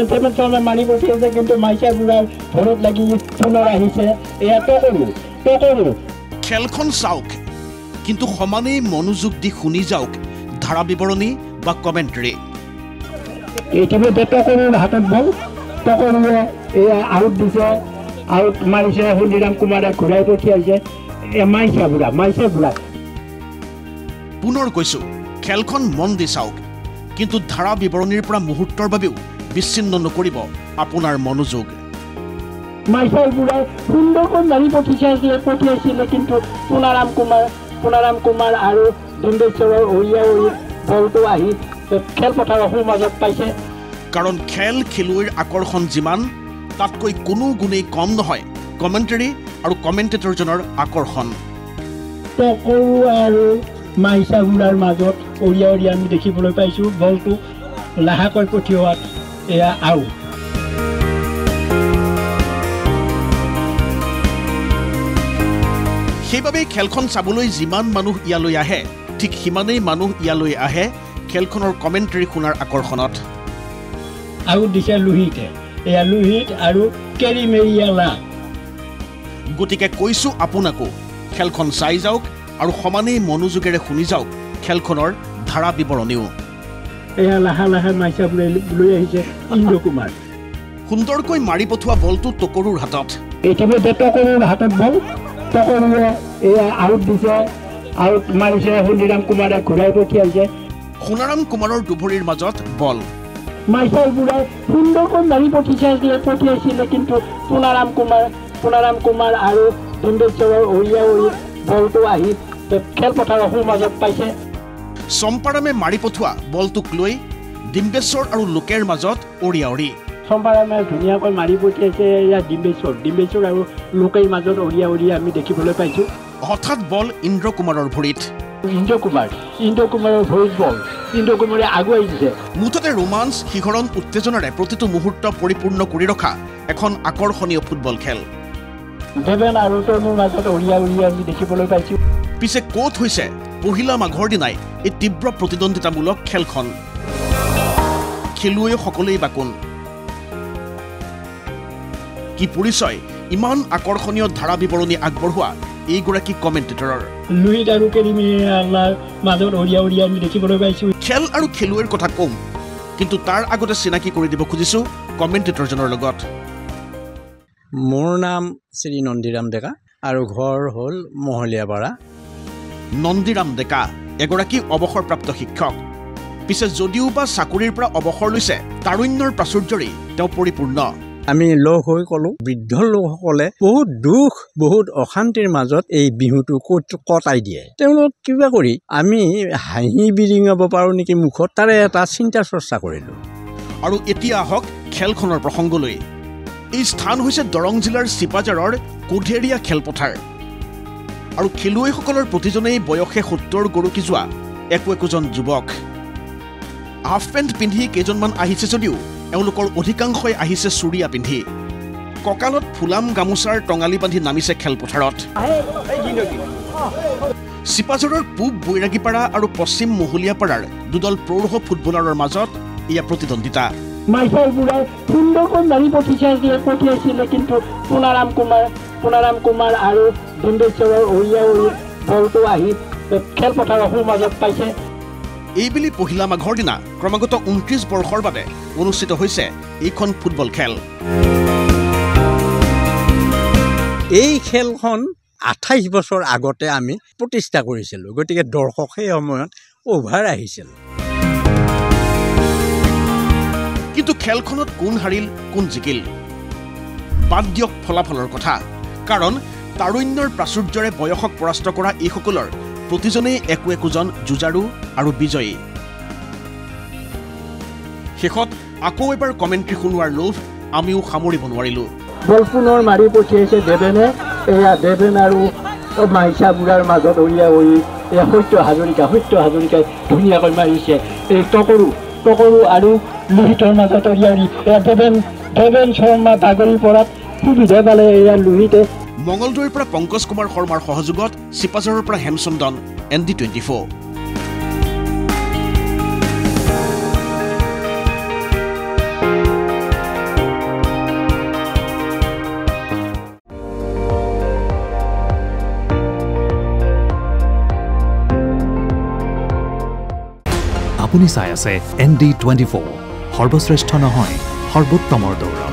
মানি পঠিয়াইছে কিন্তু মাইচা বুঢ়াৰ ঘৰত লাগি পুনৰ আহিছে এয়াতো কৰো খেলখন চাওক কিন্তু সমানেই মনোযোগ দি শুনি যাওক ধাৰা বিৱৰণী বা কমেণ্ট্ৰি ইতিমধ্যে টকৰুৰ হাতত বল টকৰুৱে এয়া আউট দিছে আউট মাৰিছে হলিৰাম কুমাৰে ঘূৰাই পঠিয়াইছে মাইচা বুঢ়া পুনৰ কৈছো খেলখন মন দি চাওক কিন্তু ধাৰা বিৱৰণীৰ পৰা মুহূৰ্তৰ বাবেও বিচ্ছিন্ন নকৰিব আপোনাৰ মনোযোগ মাইচা বুঢ়াই সুন্দৰকৈ মাৰি পঠিয়াইছিলে কিন্তু পুনাৰাম কুমাৰ আৰু ডিম্বেশ্বৰৰ বলটো আহি খেলপথাৰৰ মাজত পাইছে কাৰণ খেল খেলুৱৈৰ আকৰ্ষণ যিমান তাতকৈ কোনো গুণেই কম নহয় কমেণ্টৰী আৰু কমেণ্টেটৰজনৰ আকৰ্ষণ টকৰু আৰু মাইচা বুঢ়াৰ মাজত অৰিয়া আমি দেখিবলৈ পাইছোঁ বলটো লাহেকৈ পঠিওৱাত এয়া আউট সেইবাবেই খেলখন চাবলৈ যিমান মানুহ ইয়ালৈ আহে ঠিক সিমানেই মানুহ ইয়ালৈ আহে খেলখনৰ কমেণ্টৰী শুনাৰ আকৰ্ষণত আউট দিছে লুহিত আৰু কেৰিমেৰিয়ালা গতিকে কৈছো আপোনাকো খেলখন চাই যাওক আৰু সমানেই মনোযোগেৰে শুনি যাওক খেলখনৰ ধাৰা বিৱৰণীও এয়া লাহে মাইচা লৈ আহিছে ইন্দ্ৰ কুমাৰ সুন্দৰকৈ মাৰি পঠোৱা বলটো টকৰুৰ হাতত ইতিমধ্যে টকৰুৰ হাতত বল টকৰুৱে এয়া আউট দিছে আউট মাৰিছে হলিৰাম কুমাৰে ঘূৰাই পঠিয়াইছে সোণাৰাম কুমাৰৰ দুভৰিৰ মাজত বল মাইচা বুঢ়াই সুন্দৰকৈ মাৰি পঠিয়াইছিলে কিন্তু পুনাৰাম কুমাৰ আৰু ডিম্বেশ্বৰৰ বলটো আহি খেলপথাৰৰ মাজত পাইছে চম্পাৰামে মাৰি পঠোৱা বলটোক লৈ ডিম্বেশ্বৰ আৰু লোকেৰ মাজত অৰিয়া চম্পাৰামে ধুনীয়াকৈ মাৰি পঠিয়াইছে এয়া ডিম্বেশ্বৰ আৰু লোকেৰ মাজত অৰিয়া আমি দেখিবলৈ পাইছোঁ হঠাৎ বল ইন্দ্ৰ কুমাৰৰ ভৰিত ইন্দ্ৰ কুমাৰৰ ভৰিত বল ইন্দ্ৰ কুমাৰে আগুৱাই দিছে মুঠতে ৰোমাঞ্চ শিহৰণ উত্তেজনাৰে প্ৰতিটো মুহূৰ্ত পৰিপূৰ্ণ কৰি ৰখা এখন আকৰ্ষণীয় ফুটবল খেল দেৱেন আৰু তনুৰ মাজত অৰিয়া আমি দেখিবলৈ পাইছোঁ পিছে ক'ত হৈছে পহিলা মাঘৰ দিনাই এই তীব্ৰ প্ৰতিদ্বন্দ্বিতামূলক খেলখন খেলুৱৈসকলেই বা কোন কি পৰিচয় ইমান আকৰ্ষণীয় ধাৰা বিৱৰণী আগবঢ়োৱা এইগৰাকী কমেণ্টেটৰৰ লুহিত আৰু কেৰিমেৰিয়ালাৰ মাজত অৰিয়া আমি দেখিবলৈ পাইছোঁ খেল আৰু খেলুৱৈৰ কথা কম কিন্তু তাৰ আগতে চিনাকি কৰি দিব খুজিছোঁ কমেণ্টেটৰজনৰ লগত মোৰ নাম শ্ৰী নন্দীৰাম ডেকা আৰু ঘৰ হ'ল মহলীয়াপাৰা নন্দীৰাম ডেকা এগৰাকী অৱসৰপ্ৰাপ্ত শিক্ষক পিছে যদিও বা চাকৰিৰ পৰা অৱসৰ লৈছে তাৰুণ্যৰ প্ৰাচুৰ্যৰেই তেওঁ পৰিপূৰ্ণ আমি লগ হৈ ক'লো বৃদ্ধ লোকসকলে বহুত দুখ বহুত অশান্তিৰ মাজত এই বিহুটো কটাই দিয়ে তেওঁলোক কিবা কৰি আমি হাঁহি বিৰিঙাব পাৰোঁ নেকি মুখত তাৰে এটা চিন্তা চৰ্চা কৰিলোঁ আৰু এতিয়া আহক খেলখনৰ প্ৰসংগলৈ এই স্থান হৈছে দৰং জিলাৰ চিপাঝাৰৰ কোধেৰীয়া খেলপথাৰ আৰু খেলুৱৈসকলৰ প্ৰতিজনেই বয়সে ৭০ গৰুকি যোৱা একোজন যুৱক হাফ পেণ্ট পিন্ধি কেইজনমান আহিছে যদিও এওঁলোকৰ অধিকাংশই আহিছে চুৰিয়া পিন্ধি কঁকালত ফুলাম গামোচাৰ টঙালি বান্ধি নামিছে খেলপথাৰত চিপাঝাৰৰ পূব বৈৰাগীপাৰা আৰু পশ্চিম মহলীয়াপাৰাৰ দুদল প্ৰৌঢ় ফুটবলাৰৰ মাজত এয়া প্ৰতিদ্বন্দ্বিতা মাইচা বুঢ়াই সুন্দৰকৈ মাৰি পঠিয়াইছিলে কিন্তু পুনাৰাম কুমাৰ আৰু ডিম্বেশ্বৰৰ বলটো আহি খেলপথাৰৰ মাজত পাইছে এইবেলি পহিলা মাঘৰ দিনা ক্ৰমাগত ২৯ বৰ্ষৰ বাবে অনুষ্ঠিত হৈছে এইখন ফুটবল খেল এই খেলখন ২৮ বছৰ আগতে আমি প্ৰতিষ্ঠা কৰিছিলোঁ গতিকে দৰ্শক সেই সময়ত অভাৰ আহিছিল কিন্তু খেলখনত কোন হাৰিল কোন জিকিল বাদ দিয়ক ফলাফলৰ কথা কাৰণ তাৰুণ্যৰ প্ৰাচুৰ্যৰে বয়সক পৰাস্ত কৰা এইসকলৰ প্ৰতিজনেই একোজন যুঁজাৰু আৰু বিজয়ী শেষত আকৌ এবাৰ কমেণ্ট্ৰি শুনোৱাৰ লোভ আমিও সামৰিব নোৱাৰিলোঁ বল পুনৰ মাৰি পঠিয়াইছে দেৱেন আৰু মাইচা বুঢ়াৰ মাজত অৰিয়া এয়া সত্য হাজৰিকাই ধুনীয়াকৈ মাৰিছে এই টকৰু আৰু লুহিতৰ মাজত অৰিয়া দেৱেন শৰ্মা ভাগৰি পৰাত সুবিধা পালে এয়া লুহিতে মঙলদৈৰ পৰা পংকজ কুমাৰ শৰ্মাৰ সহযোগত চিপাঝাৰৰ পৰা হেমচন্দন ND24 আপুনি চাই আছে ND24 সৰ্বশ্ৰেষ্ঠ নহয় সৰ্বোত্তমৰ দৌৰা।